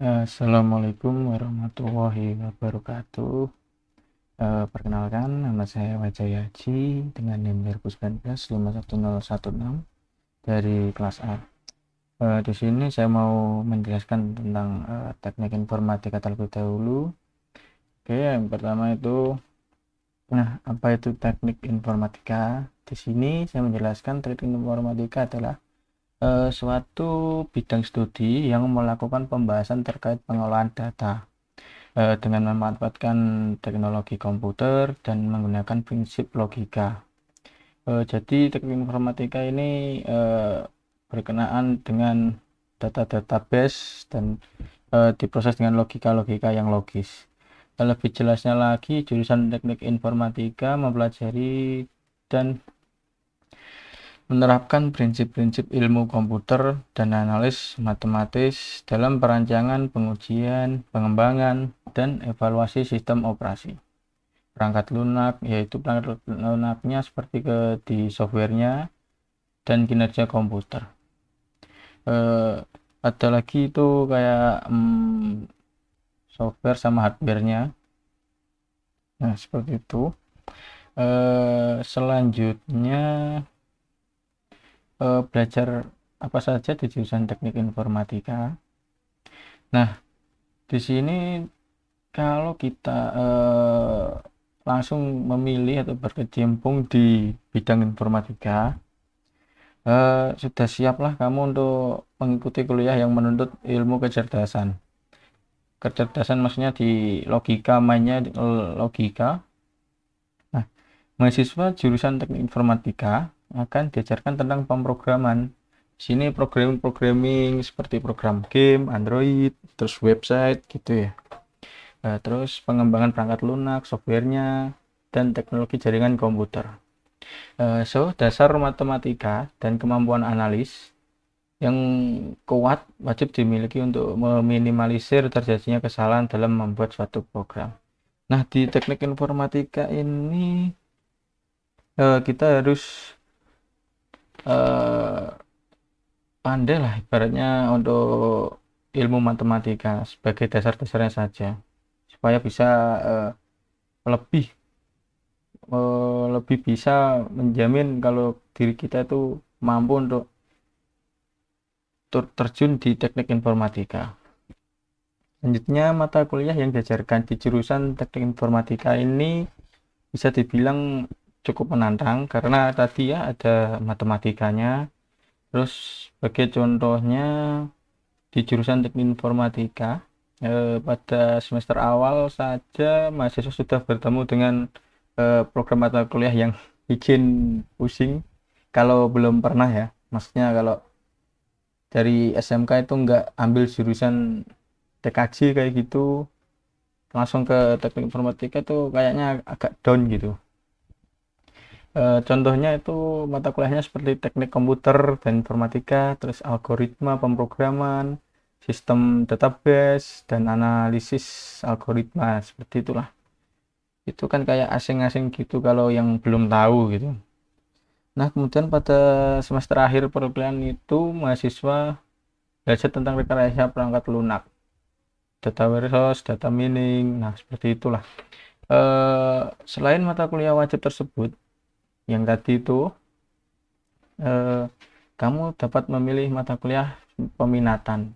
Assalamualaikum warahmatullahi wabarakatuh. Perkenalkan, nama saya Wajaya Haji dengan NIM 2019 51016 dari kelas A. Di sini saya mau menjelaskan tentang teknik informatika terlebih dahulu. Oke, yang pertama itu, apa itu teknik informatika? Di sini saya menjelaskan teknik informatika adalah suatu bidang studi yang melakukan pembahasan terkait pengolahan data dengan memanfaatkan teknologi komputer dan menggunakan prinsip logika. Jadi teknik informatika ini berkenaan dengan data-database dan diproses dengan logika-logika yang logis. Lebih jelasnya lagi, jurusan teknik informatika mempelajari dan menerapkan prinsip-prinsip ilmu komputer dan analis matematis dalam perancangan, pengujian, pengembangan, dan evaluasi sistem operasi. Perangkat lunak, yaitu perangkat lunaknya seperti di softwarenya dan kinerja komputer. Ada lagi itu kayak software sama hardwarenya. Nah, seperti itu. Selanjutnya belajar apa saja di jurusan teknik informatika. Nah, di sini kalau kita langsung memilih atau berkecimpung di bidang informatika, sudah siaplah kamu untuk mengikuti kuliah yang menuntut ilmu kecerdasan. Kecerdasan maksudnya di logika, mainnya logika. Nah, mahasiswa jurusan teknik informatika akan diajarkan tentang pemrograman. Sini programming seperti program game, Android, terus website gitu ya. Terus pengembangan perangkat lunak, softwarenya, dan teknologi jaringan komputer. Dasar matematika dan kemampuan analis yang kuat wajib dimiliki untuk meminimalisir terjadinya kesalahan dalam membuat suatu program. Nah, di teknik informatika ini kita harus pandai lah ibaratnya untuk ilmu matematika sebagai dasar-dasarnya saja supaya bisa lebih lebih bisa menjamin kalau diri kita itu mampu untuk terjun di teknik informatika. Selanjutnya, mata kuliah yang diajarkan di jurusan teknik informatika ini bisa dibilang cukup menantang karena tadi ya ada matematikanya. Terus sebagai contohnya di jurusan teknik informatika pada semester awal saja mahasiswa sudah bertemu dengan program mata kuliah yang bikin pusing kalau belum pernah ya. Maksudnya kalau dari SMK itu nggak ambil jurusan TKJ kayak gitu, langsung ke teknik informatika itu kayaknya agak down gitu. Contohnya itu mata kuliahnya seperti teknik komputer dan informatika, terus algoritma pemrograman, sistem database, dan analisis algoritma, seperti itulah. Itu kan kayak asing-asing gitu kalau yang belum tahu gitu. Nah, kemudian pada semester akhir perkuliahan itu mahasiswa belajar tentang rekayasa perangkat lunak, data warehouse, data mining, nah seperti itulah. Selain mata kuliah wajib tersebut, yang tadi itu, eh, kamu dapat memilih mata kuliah peminatan.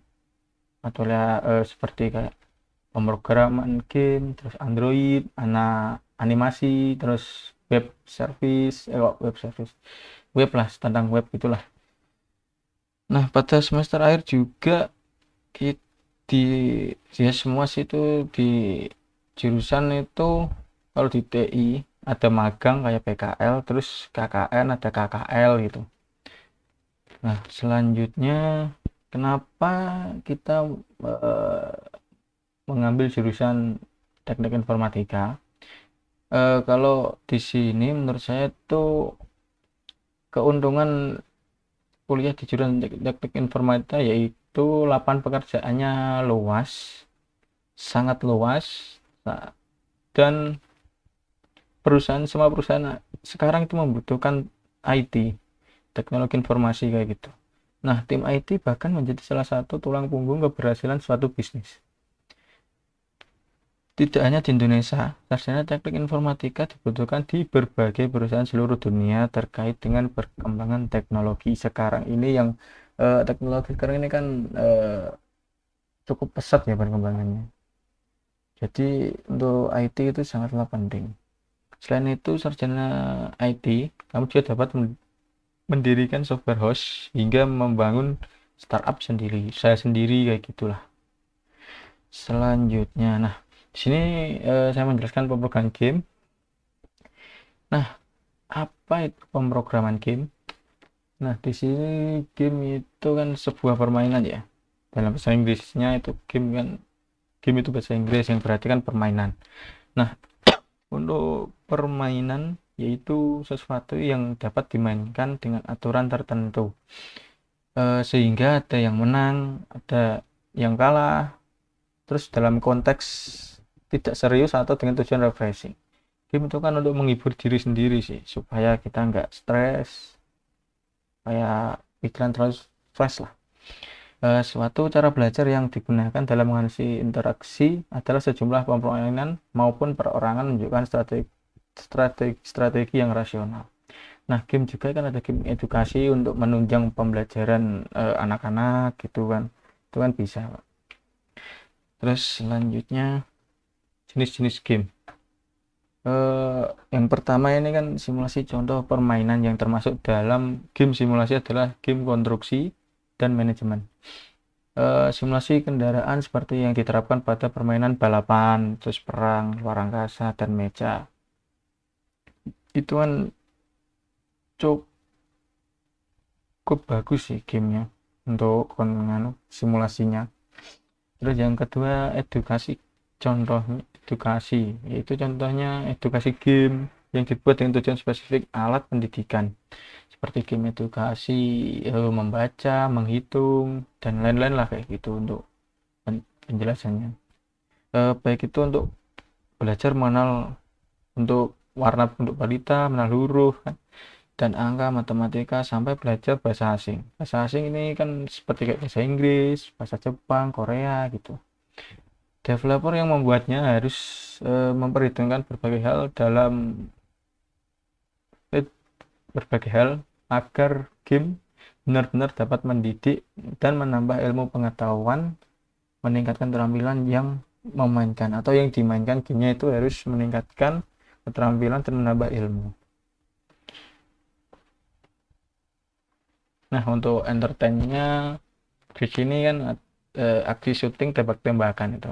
Mata kuliah seperti kayak pemrograman game, terus Android, animasi, terus web service, web lah, tentang web itulah. Nah, pada semester akhir juga kita di ya semua sih itu di jurusan itu kalau di TI ada magang kayak PKL, terus KKN ada KKL gitu. Nah, selanjutnya kenapa kita eh, mengambil jurusan teknik informatika? Kalau di sini menurut saya itu keuntungan kuliah di jurusan teknik informatika yaitu lapangan pekerjaannya luas, sangat luas, dan semua perusahaan sekarang itu membutuhkan IT, teknologi informasi kayak gitu. Nah, tim IT bahkan menjadi salah satu tulang punggung keberhasilan suatu bisnis. Tidak hanya di Indonesia, sarjana teknik informatika dibutuhkan di berbagai perusahaan seluruh dunia terkait dengan perkembangan teknologi sekarang ini yang teknologi sekarang ini kan cukup pesat ya perkembangannya. Jadi untuk IT itu sangatlah penting. Selain itu, sarjana IT, kamu juga dapat mendirikan software house hingga membangun startup sendiri, saya sendiri kayak gitulah. Selanjutnya, nah di sini saya menjelaskan pemrograman game. Nah, apa itu pemrograman game? Nah, di sini game itu kan sebuah permainan ya. Dalam bahasa Inggrisnya itu game itu bahasa Inggris yang berarti kan permainan. Nah, untuk permainan yaitu sesuatu yang dapat dimainkan dengan aturan tertentu. Sehingga ada yang menang, ada yang kalah. Terus dalam konteks tidak serius atau dengan tujuan refreshing. Game itu kan untuk menghibur diri sendiri sih, supaya kita nggak stres, supaya pikiran terus fresh lah. Suatu cara belajar yang digunakan dalam mengatasi interaksi adalah sejumlah permainan maupun perorangan menunjukkan strategi yang rasional. Nah, game juga kan ada game edukasi untuk menunjang pembelajaran anak-anak gitu kan. Itu kan bisa. Terus selanjutnya jenis-jenis game. Yang pertama ini kan simulasi contoh permainan yang termasuk dalam game simulasi adalah game konstruksi dan manajemen. Simulasi kendaraan seperti yang diterapkan pada permainan balapan, terus perang, luar angkasa, dan mecha. Itu kan cukup bagus sih gamenya untuk simulasinya. Terus yang kedua edukasi, contoh edukasi, yaitu contohnya edukasi game yang dibuat dengan tujuan spesifik alat pendidikan seperti game edukasi, membaca, menghitung, dan lain-lain lah kayak gitu untuk penjelasannya. Baik itu untuk belajar mengenal untuk warna bentuk balita, mengenal huruf kan, dan angka, matematika, sampai belajar bahasa asing. Bahasa asing ini kan seperti kayak bahasa Inggris, bahasa Jepang, Korea gitu. Developer yang membuatnya harus memperhitungkan berbagai hal agar game benar-benar dapat mendidik dan menambah ilmu pengetahuan, meningkatkan keterampilan yang memainkan atau yang dimainkan gamenya itu harus meningkatkan keterampilan dan menambah ilmu. Nah, untuk entertainnya di sini kan aksi syuting tembak-tembakan itu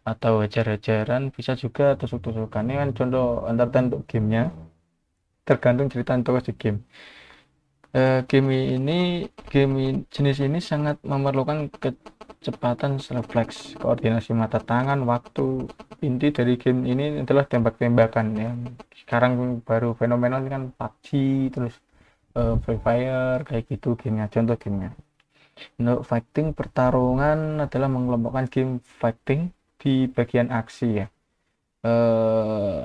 atau hajar-hajaran, bisa juga tusuk-tusukan. Ini kan contoh entertain untuk gamenya, tergantung cerita untuk di game. Game jenis ini sangat memerlukan kecepatan refleks, koordinasi mata tangan, waktu. Inti dari game ini adalah tembak-tembakan yang sekarang baru fenomenal kan PUBG, terus Free Fire kayak gitu gamenya, contoh gamenya. Untuk fighting, pertarungan adalah mengelompokkan game fighting di bagian aksi ya.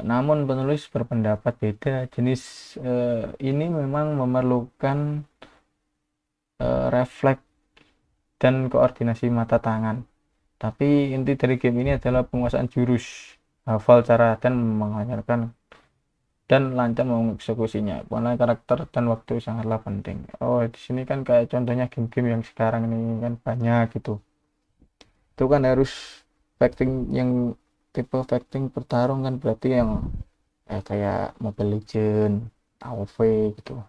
Namun penulis berpendapat beda. Jenis ini memang memerlukan refleks dan koordinasi mata tangan. Tapi inti dari game ini adalah penguasaan jurus, hafal cara dan mengajarkan dan lancar mengeksekusinya. Karena karakter dan waktu sangatlah penting. Oh, di sini kan kayak contohnya game-game yang sekarang ini kan banyak gitu. Itu kan harus fighting yang tipe fighting bertarung kan berarti yang kayak Mobile Legend, AoV gitu.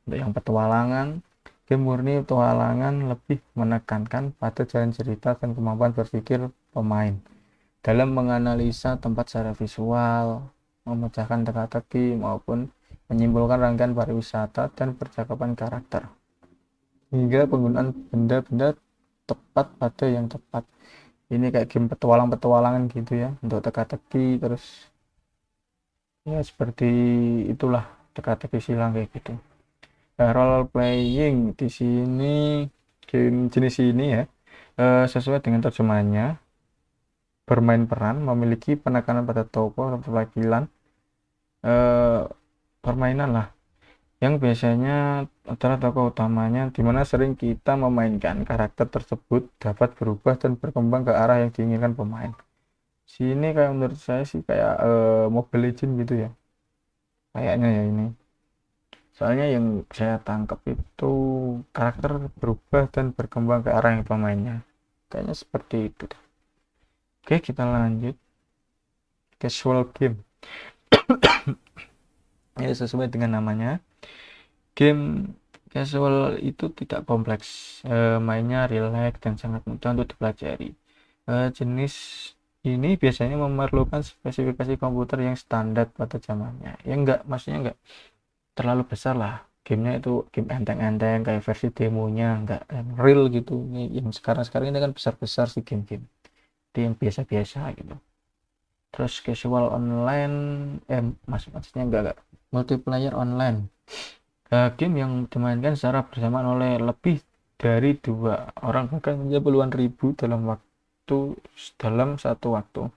Untuk yang petualangan, game murni petualangan lebih menekankan pada jalan cerita dan kemampuan berpikir pemain dalam menganalisa tempat secara visual, memecahkan teka-teki maupun menyimpulkan rangkaian pariwisata dan percakapan karakter hingga penggunaan benda-benda tepat pada yang tepat. Ini kayak game petualangan gitu ya, untuk teka-teki, terus ya seperti itulah, teka-teki silang kayak gitu. Role playing di sini, game jenis ini ya, sesuai dengan terjemahannya, bermain peran, memiliki penekanan pada tokoh atau perwakilan, permainan lah yang biasanya adalah tokoh utamanya, di mana sering kita memainkan karakter tersebut dapat berubah dan berkembang ke arah yang diinginkan pemain. Sini kayak menurut saya sih kayak Mobile Legends gitu ya, kayaknya ya ini. Soalnya yang saya tangkap itu karakter berubah dan berkembang ke arah yang pemainnya. Kayaknya seperti itu. Oke, kita lanjut. Casual game. Ya, sesuai dengan namanya. Game casual itu tidak kompleks. Mainnya rileks dan sangat mudah untuk dipelajari. Jenis ini biasanya memerlukan spesifikasi komputer yang standar pada zamannya. Ya enggak, maksudnya enggak terlalu besar lah. Gamenya itu game enteng-enteng kayak versi demonya, enggak yang real gitu. Ini yang sekarang-sekarang ini kan besar-besar sih game-game. Itu yang biasa-biasa gitu. Terus casual online, maksudnya enggak multiplayer online. Game yang dimainkan secara bersamaan oleh lebih dari 2 orang bahkan menjadi puluhan ribu dalam satu waktu,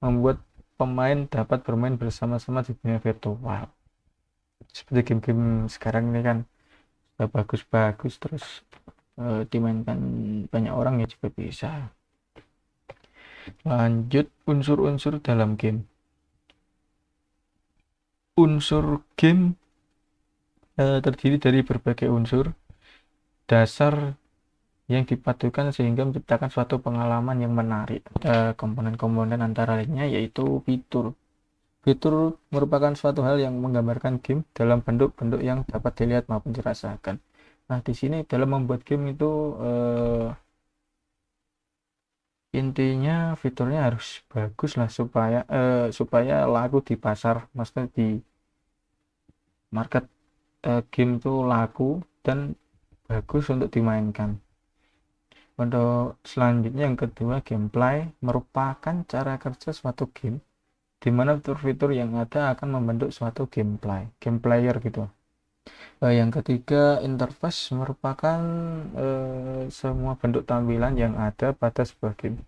membuat pemain dapat bermain bersama-sama di dunia virtual. Seperti game-game sekarang ini kan bagus-bagus, terus dimainkan banyak orang ya juga bisa. Lanjut, unsur-unsur dalam game. Unsur game terdiri dari berbagai unsur dasar yang dipadukan sehingga menciptakan suatu pengalaman yang menarik. Komponen-komponen antara lainnya yaitu fitur. Fitur merupakan suatu hal yang menggambarkan game dalam bentuk-bentuk yang dapat dilihat maupun dirasakan. Nah, di sini dalam membuat game itu intinya fiturnya harus bagus lah supaya laku di pasar, maksudnya di market game itu laku dan bagus untuk dimainkan. Untuk selanjutnya yang kedua, gameplay merupakan cara kerja suatu game di mana fitur-fitur yang ada akan membentuk suatu game player gitu. Yang ketiga, interface merupakan semua bentuk tampilan yang ada pada sebuah game.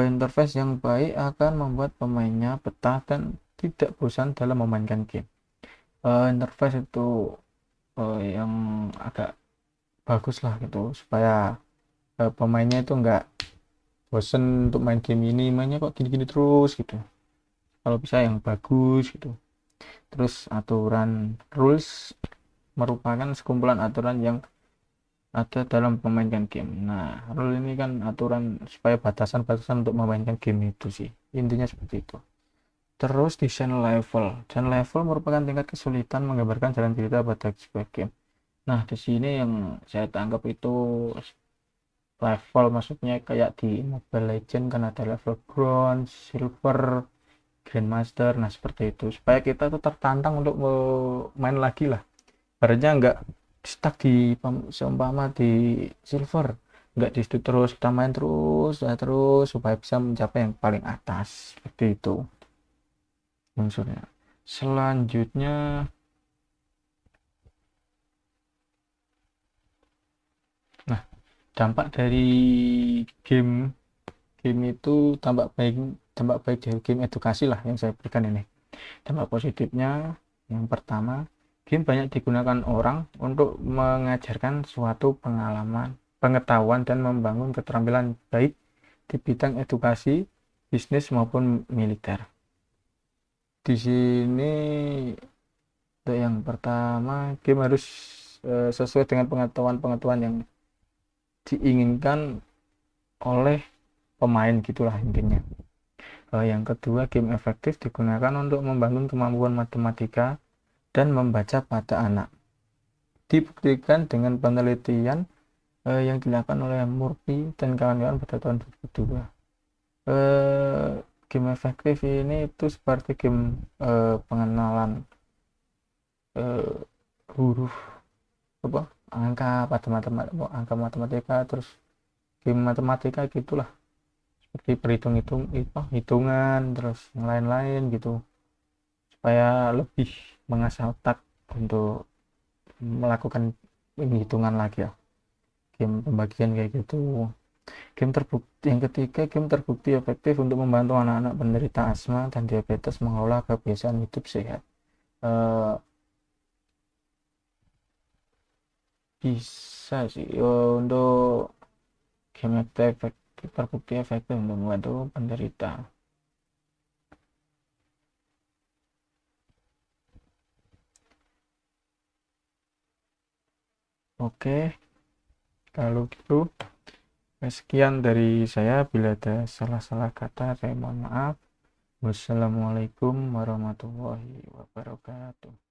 Interface yang baik akan membuat pemainnya betah dan tidak bosan dalam memainkan game. Interface itu yang agak bagus lah gitu supaya pemainnya itu enggak bosen untuk main game ini, mainnya kok gini-gini terus gitu. Kalau bisa yang bagus gitu. Terus aturan, rules merupakan sekumpulan aturan yang ada dalam memainkan game. Nah, rule ini kan aturan supaya batasan-batasan untuk memainkan game itu sih, intinya seperti itu. Terus desain level merupakan tingkat kesulitan menggambarkan jalan cerita pada sebuah game. Nah, di sini yang saya tangkap itu level, maksudnya kayak di Mobile Legends kan ada level bronze, silver, grandmaster. Nah, seperti itu supaya kita tuh tertantang untuk main lagi lah. Barunya nggak stuck di seumpama di silver, nggak di situ terus, kita main terus ya terus supaya bisa mencapai yang paling atas, seperti itu unsurnya. Selanjutnya dampak dari game game itu dampak baik dari game edukasi lah yang saya berikan ini. Dampak positifnya, yang pertama, game banyak digunakan orang untuk mengajarkan suatu pengetahuan dan membangun keterampilan baik di bidang edukasi, bisnis maupun militer. Di sini untuk yang pertama, game harus sesuai dengan pengetahuan-pengetahuan yang diinginkan oleh pemain gitulah intinya. Yang kedua, game efektif digunakan untuk membangun kemampuan matematika dan membaca pada anak. Dibuktikan dengan penelitian yang dilakukan oleh Murphy dan kawan-kawan pada tahun 2002. Game efektif ini itu seperti game pengenalan huruf angka pada matematika, terus game matematika gitulah, seperti hitungan terus yang lain-lain gitu, supaya lebih mengasah otak untuk melakukan hitungan lagi ya, game pembagian kayak gitu. Yang ketiga, game terbukti efektif untuk membantu anak-anak penderita asma dan diabetes mengolah kebiasaan hidup sehat. Bisa sih. Untuk game terbukti efektif untuk membantu penderita. Oke, kalau gitu sekian dari saya. Bila ada salah-salah kata, saya mohon maaf. Wassalamualaikum warahmatullahi wabarakatuh.